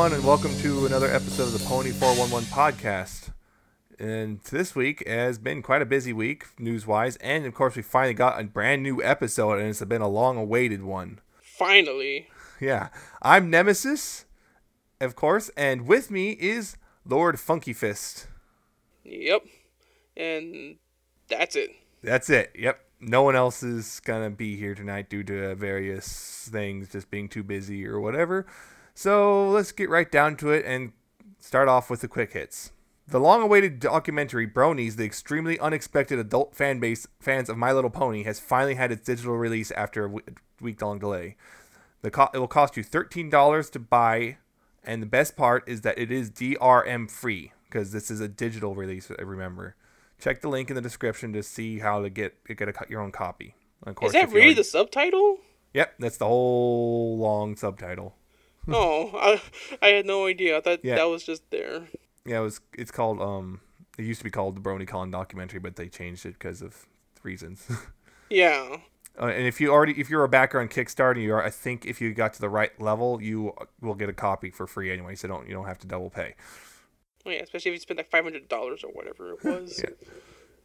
everyone, and welcome to another episode of the Pony 411 podcast. And this week has been quite a busy week, news-wise, and of course we finally got a brand new episode, and it's been a long-awaited one. Finally. Yeah. I'm Nemesis, of course, and with me is LordFunkyFist. Yep. And that's it. That's it, yep. No one else is going to be here tonight due to various things, just being too busy or whatever. So let's get right down to it and start off with the quick hits. The long-awaited documentary Bronies, the extremely unexpected adult fans of My Little Pony, has finally had its digital release after a week-long delay. It will cost you $13 to buy, and the best part is that it is DRM free, because this is a digital release, remember. Check the link in the description to see how to get your own copy. Of course, is that really the subtitle? Yep, that's the whole long subtitle. Oh, I had no idea. I thought that was just there. Yeah, it's called, it used to be called the BronyCon documentary, but they changed it because of reasons. Yeah. And if you're a backer on Kickstarter, I think if you got to the right level, you will get a copy for free anyway, so you don't have to double pay. Oh, yeah, especially if you spend like $500 or whatever it was.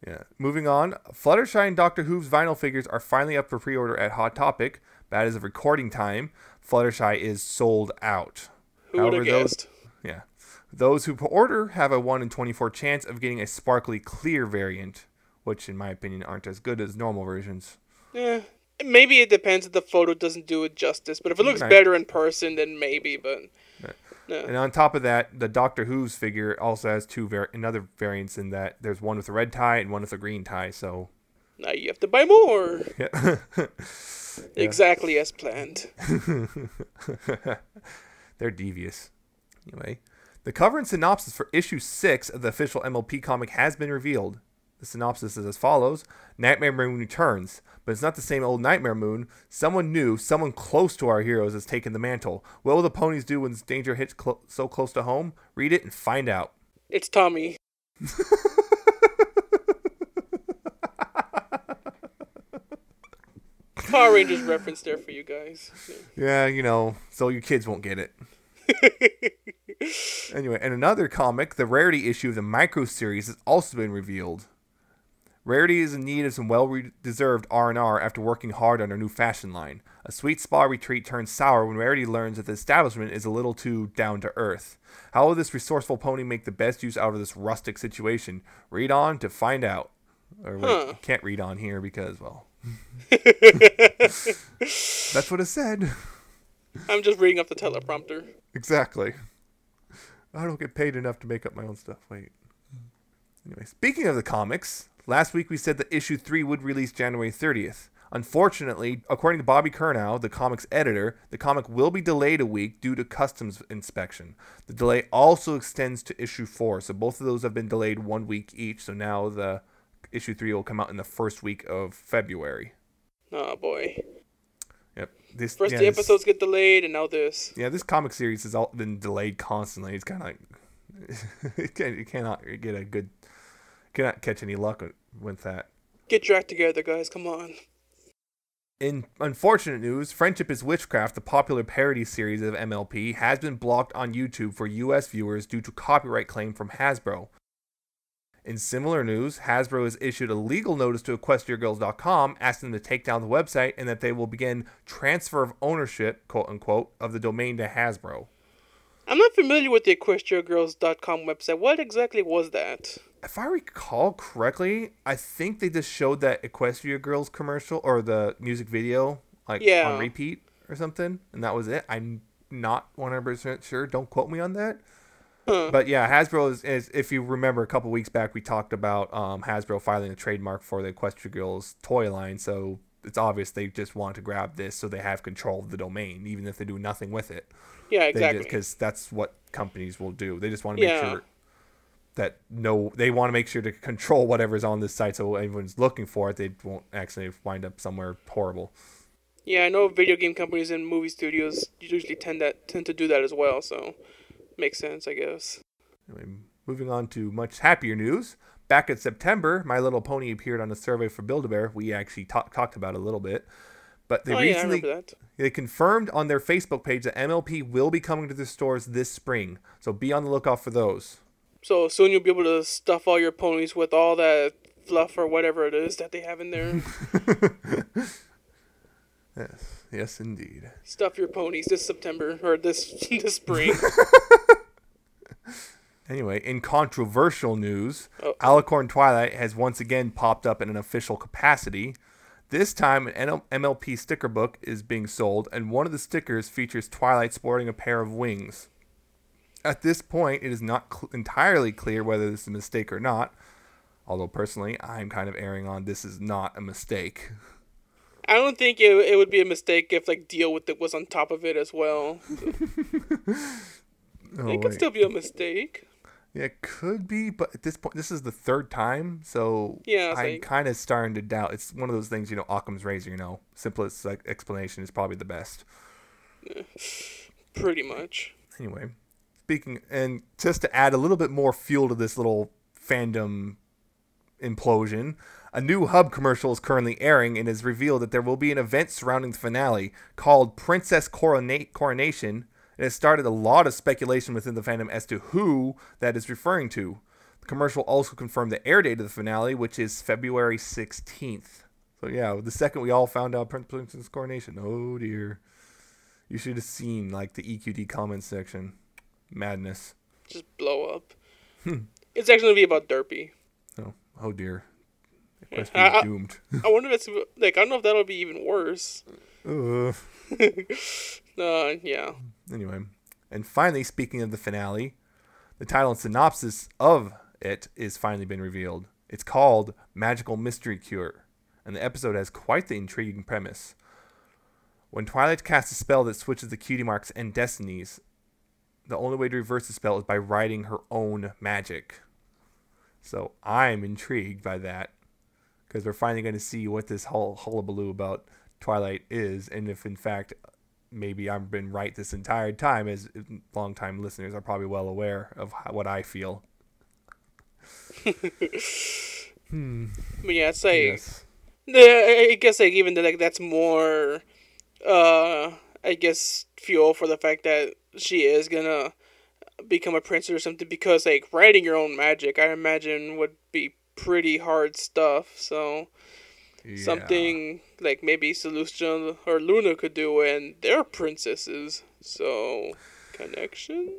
Yeah. Moving on, Fluttershy and Doctor Who's vinyl figures are finally up for pre-order at Hot Topic. That is of recording time. Fluttershy is sold out. Who would have guessed? Those who order have a 1 in 24 chance of getting a sparkly clear variant, which in my opinion aren't as good as normal versions. Yeah, maybe it depends if the photo doesn't do it justice, but if it looks better in person, then maybe, but... No. And on top of that, the Doctor Who's figure also has another variants in that there's one with a red tie and one with a green tie, so... Now you have to buy more! Yeah. Exactly as planned. They're devious. Anyway, the cover and synopsis for issue 6 of the official MLP comic has been revealed. The synopsis is as follows. Nightmare Moon returns, but it's not the same old Nightmare Moon. Someone new, someone close to our heroes has taken the mantle. What will the ponies do when danger hits so close to home? Read it and find out. It's Tommy. Power Rangers reference there for you guys. Yeah, so your kids won't get it. Anyway, in another comic, the Rarity issue of the Micro series has also been revealed. Rarity is in need of some well-deserved R&R after working hard on her new fashion line. A sweet spa retreat turns sour when Rarity learns that the establishment is a little too down-to-earth. How will this resourceful pony make the best use out of this rustic situation? Read on to find out. Or wait, you can't read on here because, well... That's what it said. I'm just reading off the teleprompter. Exactly. I don't get paid enough to make up my own stuff. Wait. Anyway, speaking of the comics, last week we said that issue 3 would release January 30th. Unfortunately, according to Bobby Curnow, the comic's editor, the comic will be delayed a week due to customs inspection. The delay also extends to issue 4, so both of those have been delayed 1 week each, so now the issue 3 will come out in the first week of February. Oh boy. Yep. The episodes get delayed, and now this. Yeah, this comic series has all been delayed constantly. It's kind of like you cannot catch any luck with that. Get your act together, guys. Come on. In unfortunate news, Friendship is Witchcraft, the popular parody series of MLP, has been blocked on YouTube for U.S. viewers due to copyright claim from Hasbro. In similar news, Hasbro has issued a legal notice to EquestriaGirls.com asking them to take down the website and that they will begin transfer of ownership, quote-unquote, of the domain to Hasbro. I'm not familiar with the EquestriaGirls.com website. What exactly was that? If I recall correctly, I think they just showed that Equestria Girls commercial or the music video on repeat or something, and that was it. I'm not 100% sure. Don't quote me on that. But yeah, Hasbro is, if you remember a couple weeks back, we talked about Hasbro filing a trademark for the Equestria Girls toy line, so it's obvious they just want to grab this so they have control of the domain, even if they do nothing with it. Yeah, exactly. Because that's what companies will do. They just want to make sure that they want to make sure to control whatever's on this site so everyone's looking for it, they won't actually wind up somewhere horrible. Yeah, I know video game companies and movie studios usually tend to do that as well, so... Makes sense, I guess. Anyway, moving on to much happier news. Back in September, My Little Pony appeared on a survey for Build-A-Bear. We actually talked about it a little bit. But they I remember that. they confirmed on their Facebook page that MLP will be coming to the stores this spring. So be on the lookout for those. So soon you'll be able to stuff all your ponies with all that fluff or whatever it is that they have in there. Yes, indeed. Stuff your ponies this September or this spring. Anyway, in controversial news, Alicorn Twilight has once again popped up in an official capacity. This time, an MLP sticker book is being sold, and one of the stickers features Twilight sporting a pair of wings. At this point, it is not entirely clear whether this is a mistake or not, although personally, I'm kind of erring on this is not a mistake. I don't think it would be a mistake if like Deal With It was on top of it as well. It could still be a mistake. Yeah, it could be, but at this point, this is the third time, so yeah, I'm kind of starting to doubt. It's one of those things, Occam's razor, simplest explanation is probably the best. Yeah, pretty much. Anyway, and just to add a little bit more fuel to this little fandom implosion, a new Hub commercial is currently airing and has revealed that there will be an event surrounding the finale called Princess Coronation. It has started a lot of speculation within the fandom as to who that is referring to. The commercial also confirmed the air date of the finale, which is February 16th. So yeah, the second we all found out Princess Coronation. Oh dear. You should have seen the EQD comments section. Madness. Just blow up. It's actually going to be about Derpy. Oh dear. Yeah, doomed. I wonder if it's I don't know if that'll be even worse. Yeah. Anyway, and finally, speaking of the finale, the title and synopsis of it is finally been revealed. It's called Magical Mystery Cure, and the episode has quite the intriguing premise. When Twilight casts a spell that switches the cutie marks and destinies, the only way to reverse the spell is by writing her own magic. So I'm intrigued by that, because we're finally going to see what this whole hullabaloo about Twilight is, and if in fact maybe I've been right this entire time, as long-time listeners are probably well aware of what I feel. But yeah, it's yes. I guess even that's more, I guess, fuel for the fact that she is gonna become a princess or something, because writing your own magic, I imagine, would be pretty hard stuff. So something maybe Celestia or Luna could do, and they're princesses. So connection.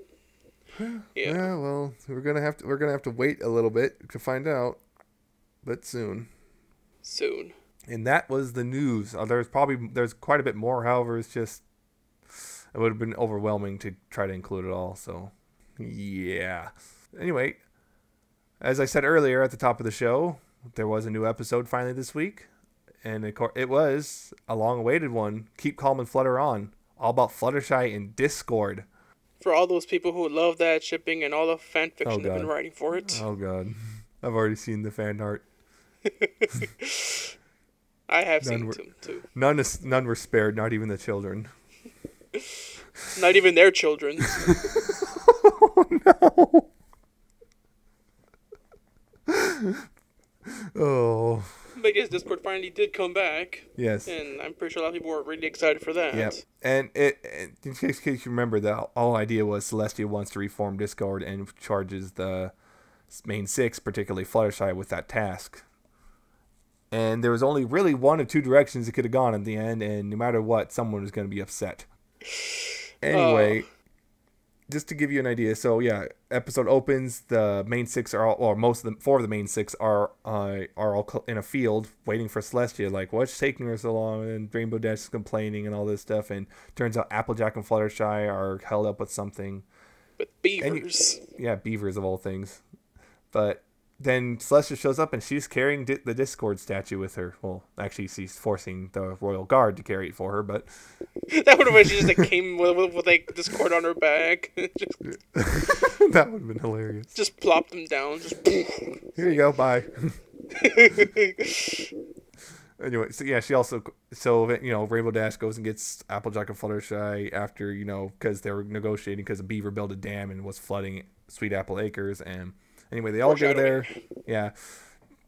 Yeah. Well, we're gonna have to wait a little bit to find out, but soon. And that was the news. There's quite a bit more. However, it would have been overwhelming to try to include it all. So yeah. Anyway, as I said earlier at the top of the show, there was a new episode finally this week. And it was a long-awaited one. Keep Calm and Flutter On. All about Fluttershy and Discord. For all those people who love that shipping and all the fan fiction they've been writing for it. Oh, God. I've already seen the fan art. I have seen them, too. None were spared, not even the children. Not even their children. Oh, no. Oh. But yes, Discord finally did come back. Yes. And I'm pretty sure a lot of people were really excited for that. Yep. And in case you remember, the whole idea was Celestia wants to reform Discord and charges the main six, particularly Fluttershy, with that task. And there was only really one of two directions it could have gone at the end, and no matter what, someone was going to be upset. Anyway, just to give you an idea, so yeah, episode opens, the main six are all, or four of the main six are all in a field waiting for Celestia, what's taking her so long, and Rainbow Dash is complaining and all this stuff, and turns out Applejack and Fluttershy are held up with something. With beavers. Beavers of all things. But then Celestia shows up and she's carrying the Discord statue with her. Well, actually, she's forcing the Royal Guard to carry it for her, but... That would have been, she just came with Discord on her back. That would have been hilarious. Just plop them down. Here you go, bye. Anyway, so yeah, she also... So, Rainbow Dash goes and gets Applejack and Fluttershy after, because they were negotiating because a beaver built a dam and was flooding Sweet Apple Acres, and... Anyway, they all go there. Yeah.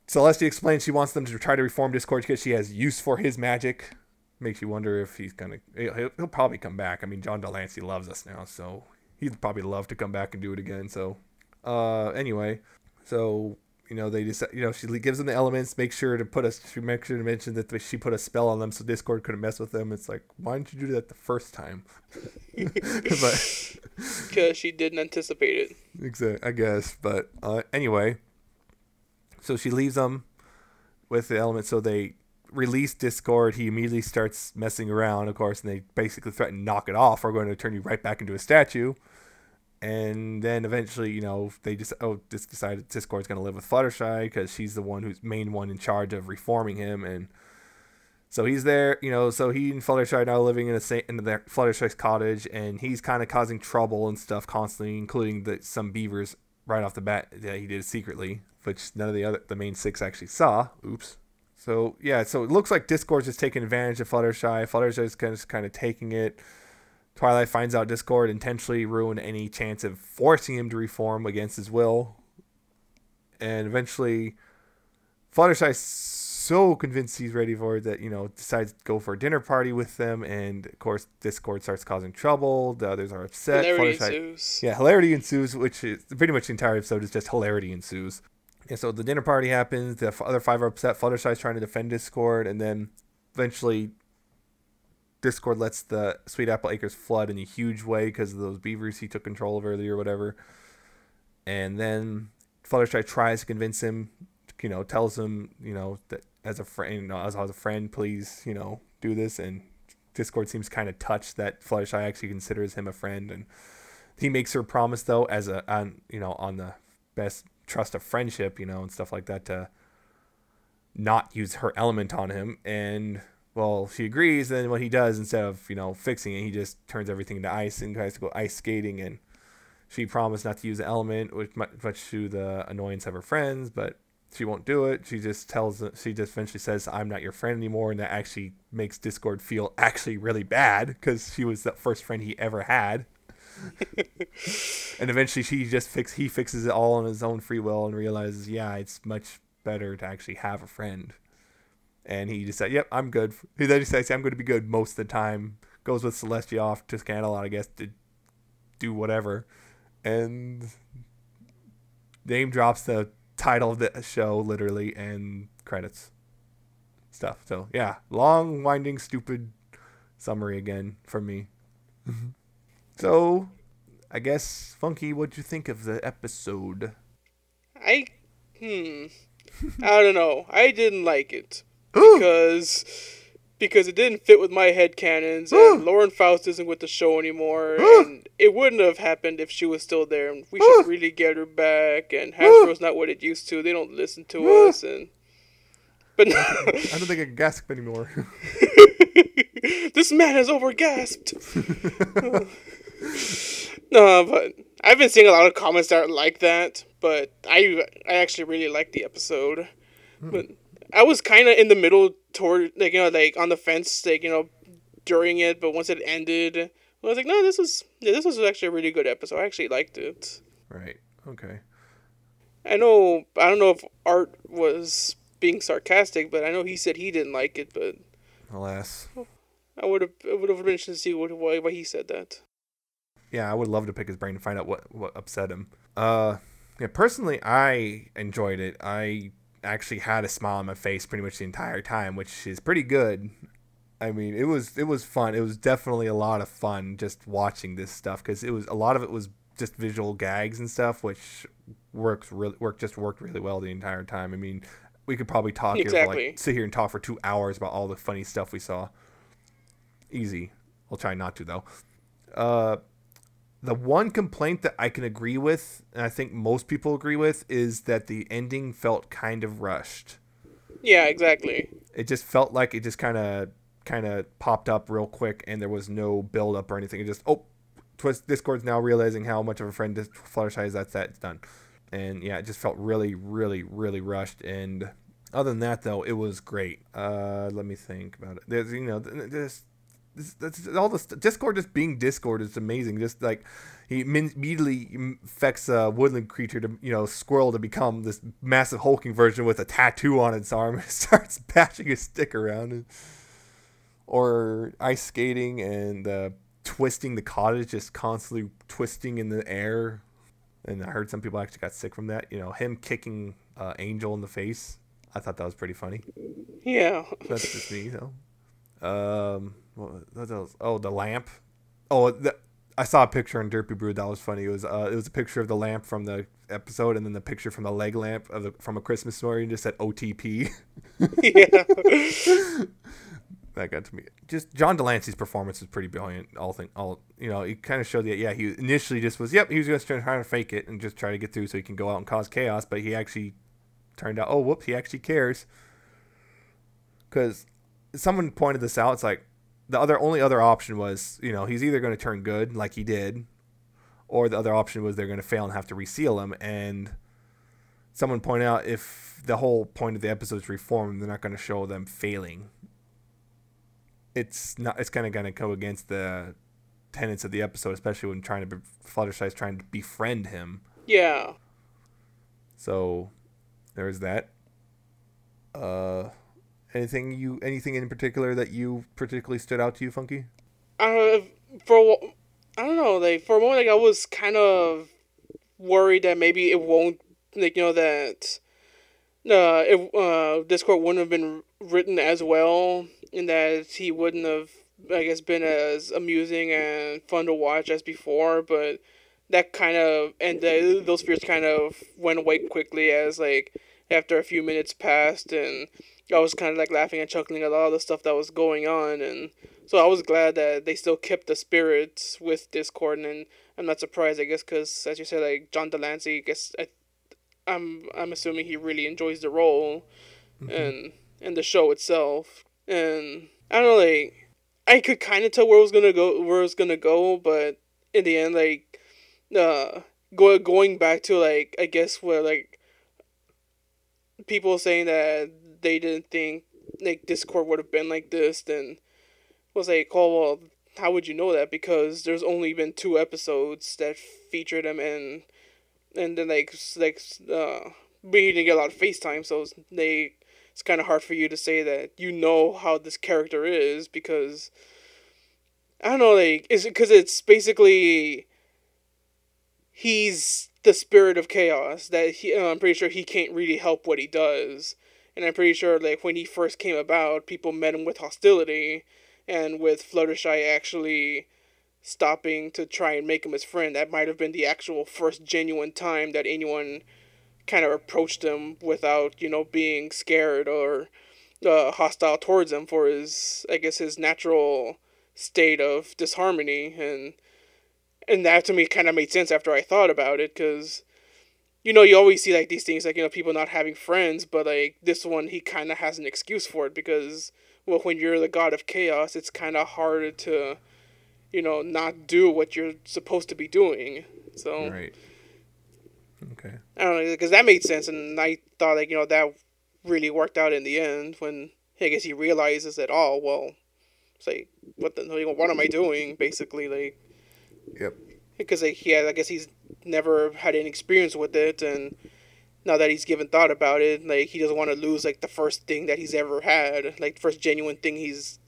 Celestia explains she wants them to try to reform Discord because she has use for his magic. makes you wonder if he's gonna. He'll probably come back. I mean, John Delancey loves us now, so he'd probably love to come back and do it again. So, anyway, so they just she gives them the elements. Make sure to mention that she put a spell on them so Discord couldn't mess with them. It's like, why didn't you do that the first time? But because she didn't anticipate it. Exactly, I guess. But anyway, so she leaves them with the elements. So they release Discord. He immediately starts messing around, of course, and they basically threaten to knock it off. We're going to turn you right back into a statue. And then eventually, they just decided Discord's going to live with Fluttershy because she's the main one in charge of reforming him. And so he's there, so he and Fluttershy are now living in Fluttershy's cottage, and he's kind of causing trouble and stuff constantly, including some beavers right off the bat that he did secretly, which none of the main 6 actually saw. Oops. So, yeah, so it looks like Discord's just taking advantage of Fluttershy. Fluttershy's kind of taking it. Twilight finds out Discord intentionally ruined any chance of forcing him to reform against his will. And eventually, Fluttershy's so convinced he's ready for it that, decides to go for a dinner party with them. And, of course, Discord starts causing trouble. The others are upset. Hilarity ensues. Yeah, hilarity ensues, which is pretty much the entire episode is just hilarity ensues. And so the dinner party happens. The other 5 are upset. Fluttershy's trying to defend Discord. And then eventually Discord lets the Sweet Apple Acres flood in a huge way because of those beavers he took control of earlier or whatever. And then Fluttershy tries to convince him, tells him, that as a friend, as a friend, please, do this. And Discord seems kind of touched that Fluttershy actually considers him a friend. And he makes her promise, though, on the best trust of friendship, and stuff like that, to not use her element on him. And well, she agrees. Then what he does, instead of fixing it, he just turns everything into ice and tries to go ice skating. And she promised not to use the element, which much to the annoyance of her friends, but she won't do it. She just eventually says, "I'm not your friend anymore," and that actually makes Discord feel actually really bad because she was the first friend he ever had. And eventually he fixes it all on his own free will and realizes, yeah, it's much better to actually have a friend. And he decides, yep, I'm good. He then decides, I'm going to be good most of the time. Goes with Celestia off to Scandalot, I guess, to do whatever. And name drops the title of the show, literally, and credits stuff. So, yeah, long, winding, stupid summary again from me. So, I guess, Funky, what'd you think of the episode? I don't know. I didn't like it. Because it didn't fit with my headcanons, and Lauren Faust isn't with the show anymore, and it wouldn't have happened if she was still there, and we should really get her back, and Hasbro's not what it used to. They don't listen to us, but I don't think I can gasp anymore. This man has overgasped. No, but I've been seeing a lot of comments that are like that, but I actually really liked the episode. But I was kind of in the middle toward, like on the fence, during it, but once it ended, I was like, no, this was actually a really good episode. I actually liked it. Right. Okay. I don't know if Art was being sarcastic, but I know he said he didn't like it, but alas. I would have been interested to see why he said that. Yeah, I would love to pick his brain and find out what upset him. Yeah, personally, I enjoyed it. I actually had a smile on my face pretty much the entire time, which is pretty good. I mean, it was fun. It was definitely a lot of fun just watching this stuff because a lot of it was just visual gags and stuff, which worked really well the entire time. I mean, we could probably sit here and talk for 2 hours about all the funny stuff we saw. Easy. I'll try not to though. The one complaint that I can agree with, and I think most people agree with, is that the ending felt kind of rushed. Yeah, exactly. It just felt like it just kind of popped up real quick, and there was no build up or anything. It just Discord's now realizing how much of a friend Fluttershy is. That's it's done, and yeah, it just felt really, really, really rushed. And other than that, though, it was great. Let me think about it. There's all this Discord just being Discord is amazing. Just like he immediately affects a woodland creature to squirrel to become this massive hulking version with a tattoo on its arm and starts bashing his stick around. or ice skating and twisting the cottage, just constantly twisting in the air. And I heard some people actually got sick from that. You know, him kicking Angel in the face. I thought that was pretty funny. Yeah. That's just me, though. What else? Oh, the lamp. Oh, I saw a picture on Derpy Brew that was funny. It was a picture of the lamp from the episode, and then the picture from the leg lamp from A Christmas Story, and just said OTP. Yeah. That got to me. Just John Delancey's performance was pretty brilliant. He kind of showed that. Yeah, he initially just was. Yep, he was just trying to fake it and just try to get through so he can go out and cause chaos. But he actually turned out. Oh, whoops! He actually cares. Because someone pointed this out. It's like only other option was, he's either going to turn good like he did, or the other option was they're going to fail and have to reseal him. And someone pointed out if the whole point of the episode is reform, they're not going to show them failing. It's kind of going to go against the tenets of the episode, especially when Fluttershy's trying to befriend him. Yeah. So there's that. Anything in particular that you particularly stood out to you, Funky? I don't know. Like, for a moment, I was kind of worried that maybe it won't, that Discord wouldn't have been written as well, and that he wouldn't have, I guess, been as amusing and fun to watch as before. But that kind of, and those fears kind of went away quickly as, after a few minutes passed, and I was kind of laughing and chuckling at all the stuff that was going on, and so I was glad that they still kept the spirit with Discord, and I'm not surprised, I guess, because as you said, John Delancey, I guess I'm assuming he really enjoys the role, and the show itself, and I don't know, I could kind of tell where it was gonna go, but in the end, going back to I guess where people saying that they didn't think Discord would have been like this, then was oh well, how would you know that? Because there's only been 2 episodes that featured him, and then we didn't get a lot of FaceTime, so it's kind of hard for you to say that how this character is, because I don't know, is it because it's basically he's the spirit of chaos that I'm pretty sure he can't really help what he does. And I'm pretty sure, when he first came about, people met him with hostility, and with Fluttershy actually stopping to try and make him his friend, that might have been the actual first genuine time that anyone kind of approached him without, being scared or hostile towards him for his natural state of disharmony. And that to me kind of made sense after I thought about it, because you always see these things people not having friends, but this one, he kind of has an excuse for it, because well, when you're the god of chaos, it's kind of hard to not do what you're supposed to be doing. So right. Okay. I don't know, because that made sense, and I thought that really worked out in the end when I guess he realizes that, oh well, what am I doing, basically, Yep. Because I guess he's never had any experience with it, and now that he's given thought about it, he doesn't want to lose the first thing that he's ever had, the first genuine thing he's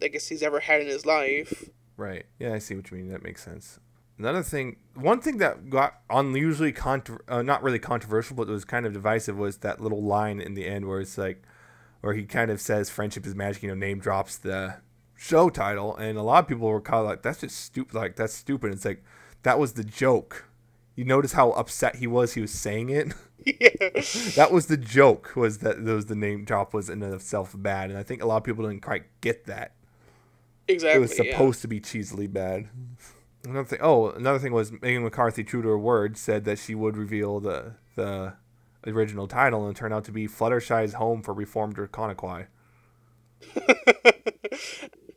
ever had in his life. Right. Yeah, I see what you mean. That makes sense. One thing that got unusually not really controversial, but was kind of divisive, was that little line in the end where it's where he kind of says friendship is magic, name drops the show title, and a lot of people were kind of that's just stupid, that's stupid. It's that was the joke. You notice how upset he was saying it? Yeah. That was the joke, was the name drop was in and of itself bad, and I think a lot of people didn't quite get that. Exactly. It was supposed to be cheesily bad. Another thing was Megan McCarthy, true to her word, said that she would reveal the original title, and it turned out to be Fluttershy's Home for Reformed Draconiqui.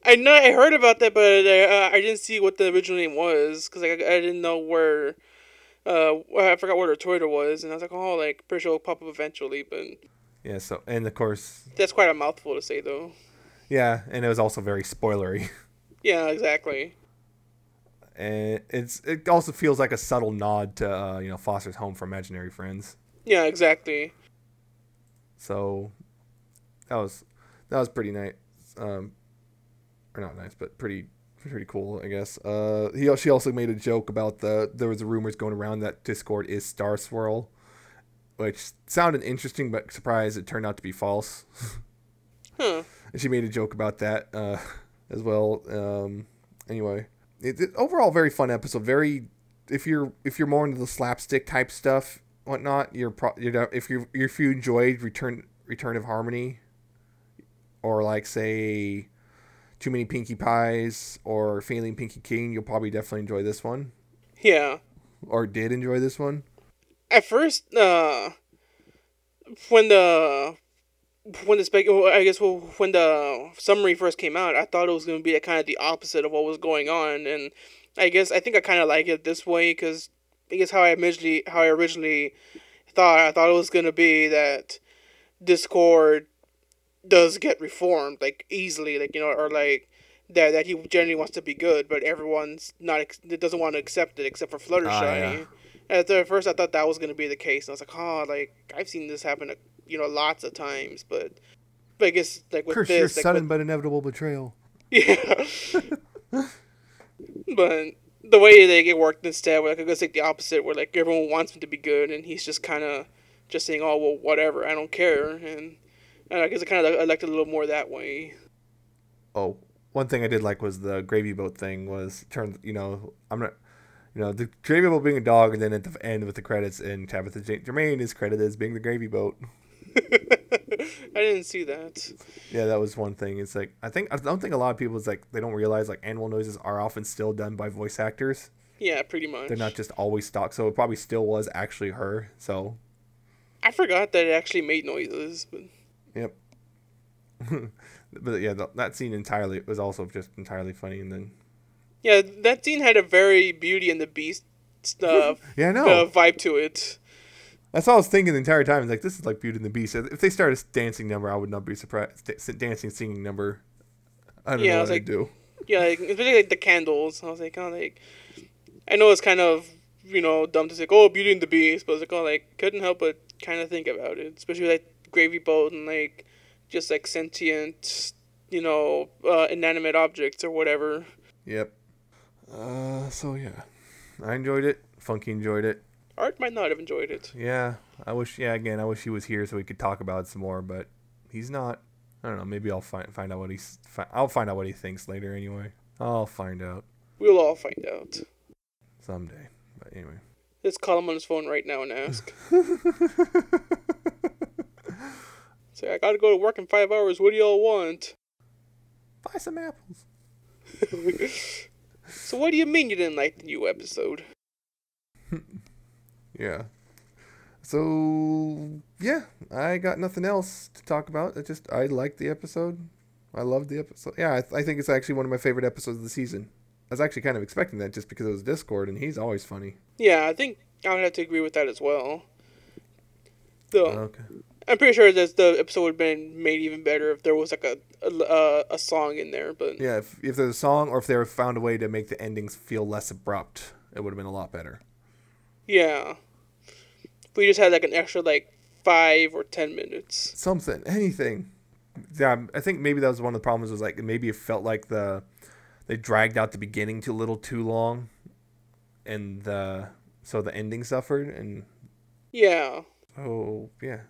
I know, I heard about that, but I didn't see what the original name was, because I didn't know where. I forgot what her Twitter was, and I was pretty sure it'll pop up eventually, but yeah. So, and of course, that's quite a mouthful to say, though. Yeah, and it was also very spoilery. Yeah, exactly. And it also feels like a subtle nod to Foster's Home for Imaginary Friends. Yeah, exactly. So that was pretty nice. or not nice, but pretty cool, I guess. She also made a joke about there was rumors going around that Discord is Star Swirl, which sounded interesting, but surprised it turned out to be false. Huh. And she made a joke about that as well. Anyway, overall very fun episode. Very, if you're more into the slapstick type stuff, whatnot, if you enjoyed Return of Harmony, or like say Too Many Pinkie Pies or Failing Pinkie King, you'll probably definitely enjoy this one. Yeah. Or did enjoy this one. At first, when the when the summary first came out, I thought it was going to be kind of the opposite of what was going on, and I think I kind of like it this way because I guess how I originally thought. I thought it was going to be that Discord does get reformed like easily, like, you know, or like that he generally wants to be good, but everyone's doesn't want to accept it except for Fluttershy. Yeah. At first, I thought that was going to be the case, and I was like, oh, like I've seen this happen, you know, lots of times, but I guess like with Curse this, your like, sudden but inevitable betrayal. Yeah. But the way it worked instead, where like I guess like the opposite, where like everyone wants him to be good, and he's just kind of just saying, oh well, whatever, I don't care, and I guess I liked it a little more that way. Oh, one thing I did like was the gravy boat thing. The gravy boat being a dog, and then at the end with the credits, and Tabitha Jermaine is credited as being the gravy boat. I didn't see that. Yeah, that was one thing. It's like I don't think a lot of people they don't realize like animal noises are often still done by voice actors. Yeah, pretty much. They're not just always stock, so it probably still was actually her. So I forgot that it actually made noises. But... Yep. But yeah, that scene entirely was also just entirely funny, and then yeah, that scene had a very Beauty and the Beast stuff. Yeah, I know. Vibe to it. That's all I was thinking the entire time. It's like, this is like Beauty and the Beast. If they start a dancing number, I would not be surprised. Dancing, singing number. I don't know what I'd do. Yeah, like, especially like the candles. I was like, oh, like, I know it's kind of, you know, dumb to say, oh, Beauty and the Beast, but I was like, oh, like, couldn't help but kind of think about it. Especially like gravy boat and like just like sentient, you know, inanimate objects or whatever. Yep. So yeah, I enjoyed it. Funky enjoyed it. Art might not have enjoyed it. Yeah, I wish he was here so we could talk about it some more, but he's not. I don't know. Maybe I'll find out I'll find out what he thinks later. Anyway, I'll find out. We'll all find out someday. But anyway, let's call him on his phone right now and ask. Say, I gotta go to work in 5 hours. What do y'all want? Buy some apples. So what do you mean you didn't like the new episode? Yeah. So, yeah, I got nothing else to talk about. I liked the episode. I loved the episode. Yeah, I think it's actually one of my favorite episodes of the season. I was actually kind of expecting that just because it was Discord, and he's always funny. Yeah, I think I would have to agree with that as well. Though, okay. I'm pretty sure that the episode would have been made even better if there was like a song in there. But yeah, if there's a song, or if they found a way to make the endings feel less abrupt, it would have been a lot better. Yeah. If we just had like an extra like 5 or 10 minutes. Something, anything. Yeah, I think maybe that was one of the problems. Was like maybe it felt like they dragged out the beginning a little too long, and so the ending suffered. And yeah. Oh yeah.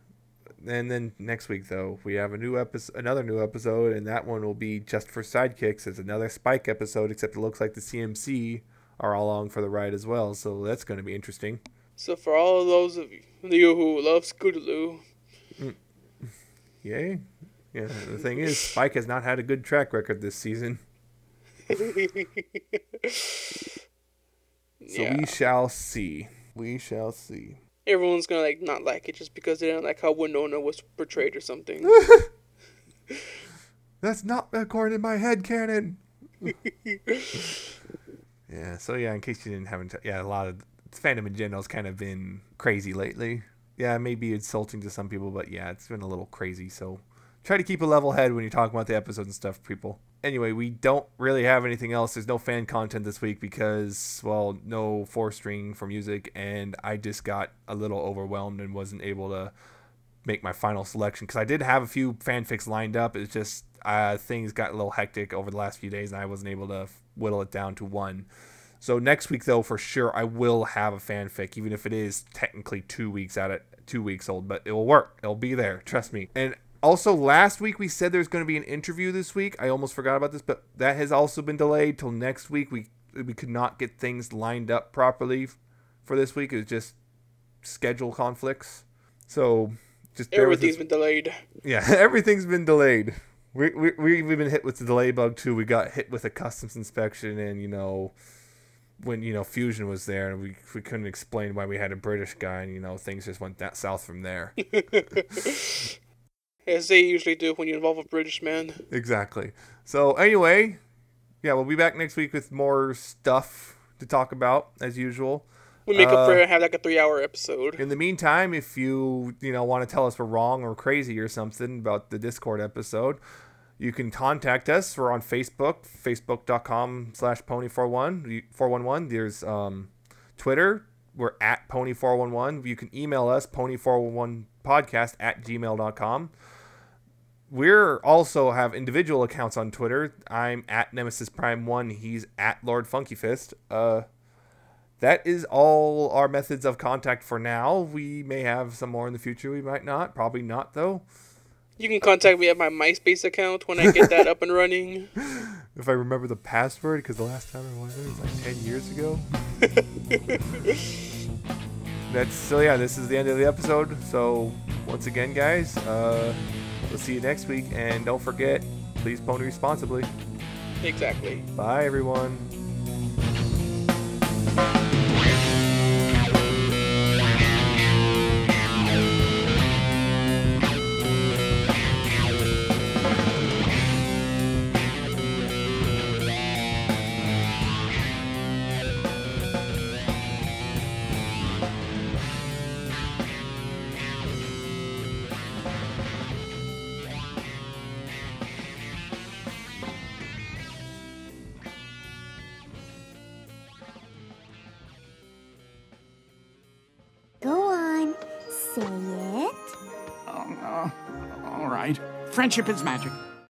And then next week though we have another new episode, and that one will be just for sidekicks. It's another Spike episode, except it looks like the CMC are all along for the ride as well. So that's going to be interesting. So for all of those of you who love Scootaloo, yay. Yeah, the thing is, Spike has not had a good track record this season. So yeah. We shall see. We shall see. Everyone's gonna like not like it just because they don't like how Winona was portrayed or something. That's not according to my headcanon. Yeah, so yeah, in case you didn't a lot of fandom in general has kind of been crazy lately. Yeah, maybe insulting to some people, but yeah, it's been a little crazy, so try to keep a level head when you're talking about the episodes and stuff, people. Anyway, we don't really have anything else. There's no fan content this week because, well, no 4-string for music, and I just got a little overwhelmed and wasn't able to make my final selection because I did have a few fanfics lined up. It's just things got a little hectic over the last few days, and I wasn't able to whittle it down to one. So next week, though, for sure, I will have a fanfic, even if it is technically 2 weeks out at 2 weeks old, but it will work. It'll be there, trust me. And also, last week we said there's going to be an interview this week. I almost forgot about this, but that has also been delayed till next week. We could not get things lined up properly for this week. It was just schedule conflicts. So just everything's been delayed. Yeah, everything's been delayed. We've been hit with the delay bug too. We got hit with a customs inspection, and when Fusion was there, and we couldn't explain why we had a British guy, and things just went that south from there. As they usually do when you involve a British man. Exactly. So anyway, yeah, we'll be back next week with more stuff to talk about as usual. We make up for it and have like a 3-hour episode. In the meantime, if you want to tell us we're wrong or crazy or something about the Discord episode, you can contact us. We're on Facebook, facebook.com/pony411. There's Twitter. We're at pony411. You can email us, pony411podcast@gmail.com. We're also have individual accounts on Twitter. I'm at Nemesis Prime 1. He's at LordFunkyFist. That is all our methods of contact for now. We may have some more in the future. We might not. Probably not, though. You can contact me at my MySpace account when I get that up and running. If I remember the password, because the last time I was there was like 10 years ago. This is the end of the episode. So, once again, guys, we'll see you next week. And don't forget, please pony responsibly. Exactly. Bye, everyone. Go on, say it. All right. Friendship is magic.